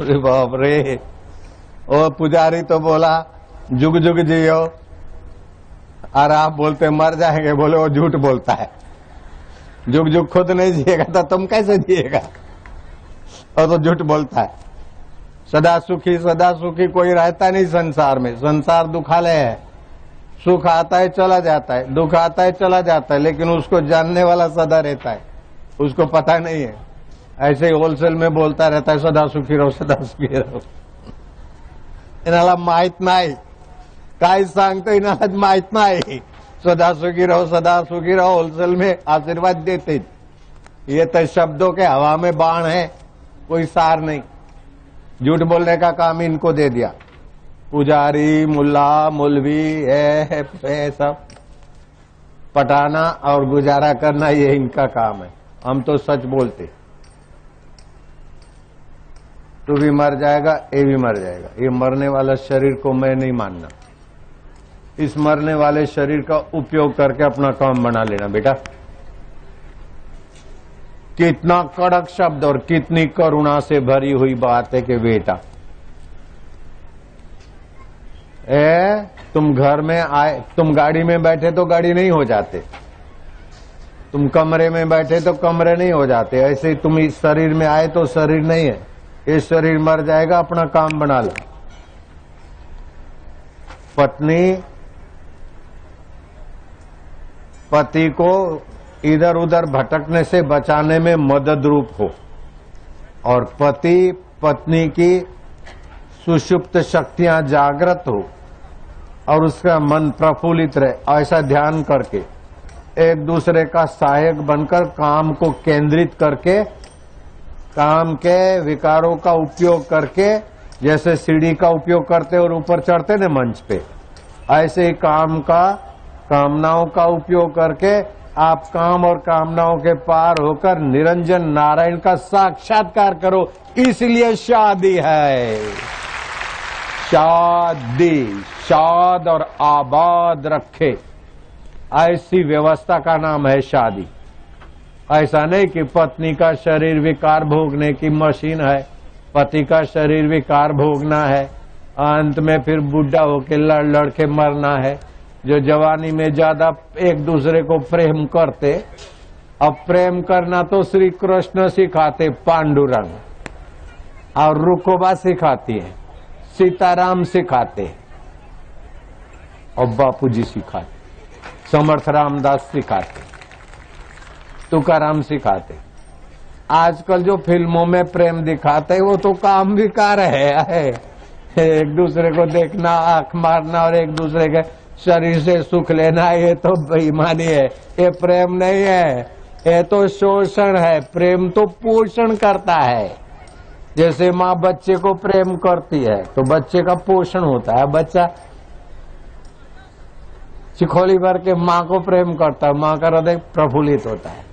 अरे बाप रे। ओ पुजारी तो बोला जुग जुग जियो, और आप बोलते मर जाएंगे। बोले वो झूठ बोलता है, जुग जुग खुद नहीं जिएगा तो तुम कैसे जिएगा? और तो झूठ बोलता है। सदा सुखी कोई रहता नहीं संसार में। संसार दुखालय है, सुख आता है चला जाता है, दुख आता है चला जाता है, लेकिन उसको जानने वाला सदा रहता है, उसको पता नहीं है। ऐसे ही होलसेल में बोलता रहता है सदा सुखी रहो, सदा सुखी रहो। इनाला माहित नाही, काय सांगतो इनाला माहित नाही। सदा सुखी रहो होलसेल में आशीर्वाद देते। ये तो शब्दों के हवा में बाण है, कोई सार नहीं। झूठ बोलने का काम इनको दे दिया। पुजारी, मुल्ला, मौलवी है सब पटाना और गुजारा करना, ये इनका काम है। हम तो सच बोलते। तू भी मर जाएगा, ये भी मर जाएगा। ये मरने वाला शरीर को मैं नहीं मानना। इस मरने वाले शरीर का उपयोग करके अपना काम बना लेना बेटा। कितना कड़क शब्द और कितनी करुणा से भरी हुई बात है कि बेटा तुम घर में आए, तुम गाड़ी में बैठे तो गाड़ी नहीं हो जाते, तुम कमरे में बैठे तो कमरे नहीं हो जाते। ऐसे ही तुम इस शरीर में आए तो शरीर नहीं है, ये शरीर मर जाएगा। अपना काम बना लो। पत्नी पति को इधर उधर भटकने से बचाने में मदद रूप हो, और पति पत्नी की सुषुप्त शक्तियां जागृत हो और उसका मन प्रफुल्लित रहे। ऐसा ध्यान करके एक दूसरे का सहायक बनकर काम को केंद्रित करके, काम के विकारों का उपयोग करके, जैसे सीढ़ी का उपयोग करते और ऊपर चढ़ते न मंच पे, ऐसे ही कामनाओं का उपयोग करके आप काम और कामनाओं के पार होकर निरंजन नारायण का साक्षात्कार करो। इसलिए शादी है। शादी शाद और आबाद रखे, ऐसी व्यवस्था का नाम है शादी। ऐसा नहीं कि पत्नी का शरीर विकार भोगने की मशीन है, पति का शरीर विकार भोगना है, अंत में फिर बुढ़ा होके लड़ लड़ के मरना है। जो जवानी में ज्यादा एक दूसरे को प्रेम करते, अब प्रेम करना तो श्री कृष्ण सिखाते, पांडुरंग, और रुकोबा सिखाती है, सीताराम सिखाते, और बापूजी सिखाते, समर्थ रामदास सिखाते, तुकाराम सिखाते। आजकल जो फिल्मों में प्रेम दिखाते हैं वो तो काम विकार है। एक दूसरे को देखना, आंख मारना और एक दूसरे के शरीर से सुख लेना, ये तो बेईमानी है, ये प्रेम नहीं है, ये तो शोषण है। प्रेम तो पोषण करता है। जैसे माँ बच्चे को प्रेम करती है तो बच्चे का पोषण होता है। बच्चा चिखोली भर के माँ को प्रेम करता है, माँ का हृदय प्रफुल्लित होता है।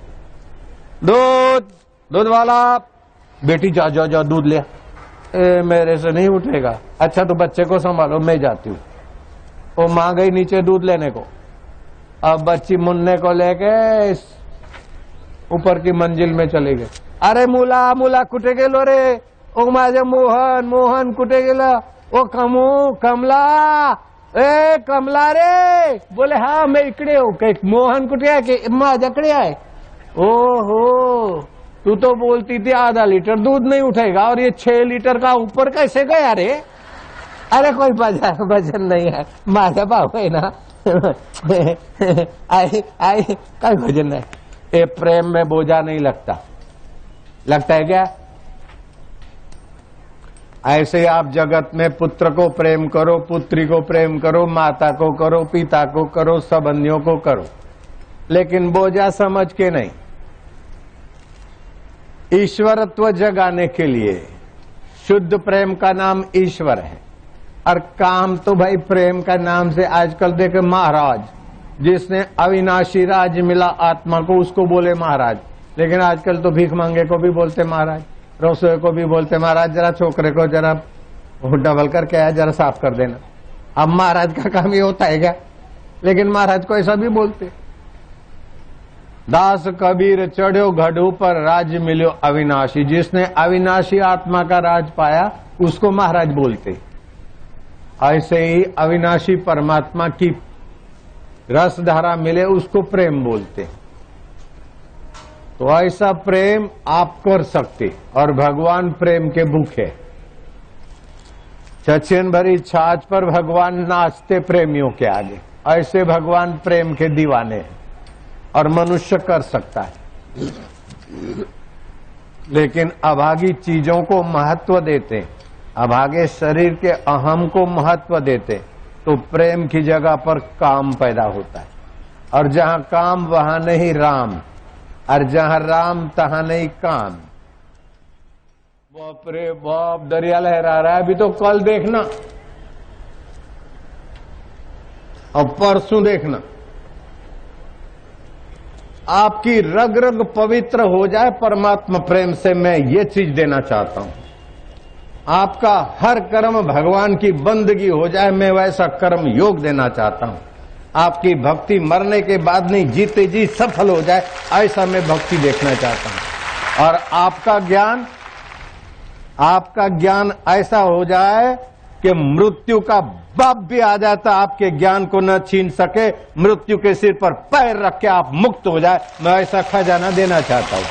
दूध वाला, बेटी जा जा जा दूध ले। मेरे से नहीं उठेगा। अच्छा तो बच्चे को संभालो, मैं जाती हूँ। वो माँ गई नीचे दूध लेने को, अब बच्ची मुन्ने को लेके ऊपर की मंजिल में चले गए। अरे मुला मुला कुठे गेलो रे? ओ माझे मोहन कुठे गेला? ओ कमला, ए कमला रे? बोले हाँ मैं इकडे हूँ। मोहन कुठे आहे? की माझ्याकडे आहे। ओहो, तू तो बोलती थी आधा लीटर दूध नहीं उठेगा और ये 6 लीटर का ऊपर कैसे गया रे? अरे कोई वजन नहीं है, माझा भाव है ना। आई कोई वजन नहीं। ये प्रेम में बोझा नहीं लगता है क्या? ऐसे ही आप जगत में पुत्र को प्रेम करो, पुत्री को प्रेम करो, माता को करो, पिता को करो, संबंधियों को करो, लेकिन बोझा समझ के नहीं। ईश्वरत्व जगाने के लिए शुद्ध प्रेम का नाम ईश्वर है, और काम तो भाई प्रेम का नाम से आजकल देखे महाराज, जिसने अविनाशी राज मिला आत्मा को उसको बोले महाराज, लेकिन आजकल तो भीख मांगे को भी बोलते महाराज, रसोई को भी बोलते महाराज, जरा छोकरे को जरा डबल करके आया, जरा साफ कर देना। अब महाराज का काम ये होता है क्या? लेकिन महाराज को ऐसा भी बोलते। दास कबीर चढ़ो गढ़ू पर राज मिलो अविनाशी। जिसने अविनाशी आत्मा का राज पाया उसको महाराज बोलते। ऐसे ही अविनाशी परमात्मा की रस धारा मिले उसको प्रेम बोलते। तो ऐसा प्रेम आप कर सकते और भगवान प्रेम के भूखे। चचेन भरी छाछ पर भगवान नाचते प्रेमियों के आगे। ऐसे भगवान प्रेम के दीवाने हैं और मनुष्य कर सकता है, लेकिन अभागी चीजों को महत्व देते, अभागे शरीर के अहम को महत्व देते, तो प्रेम की जगह पर काम पैदा होता है। और जहां काम वहां नहीं राम, और जहां राम तहां नहीं काम। बाप रे बाप, दरिया लहरा रहा है। अभी तो कल देखना और परसों देखना, आपकी रग रग पवित्र हो जाए परमात्मा प्रेम से। मैं ये चीज देना चाहता हूं, आपका हर कर्म भगवान की बंदगी हो जाए। मैं वैसा कर्म योग देना चाहता हूं। आपकी भक्ति मरने के बाद नहीं, जीते जी सफल हो जाए, ऐसा मैं भक्ति देखना चाहता हूं। और आपका ज्ञान ऐसा हो जाए कि मृत्यु का बाप भी आ जाता आपके ज्ञान को न छीन सके। मृत्यु के सिर पर पैर रख के आप मुक्त हो जाए। मैं ऐसा खजाना देना चाहता हूं।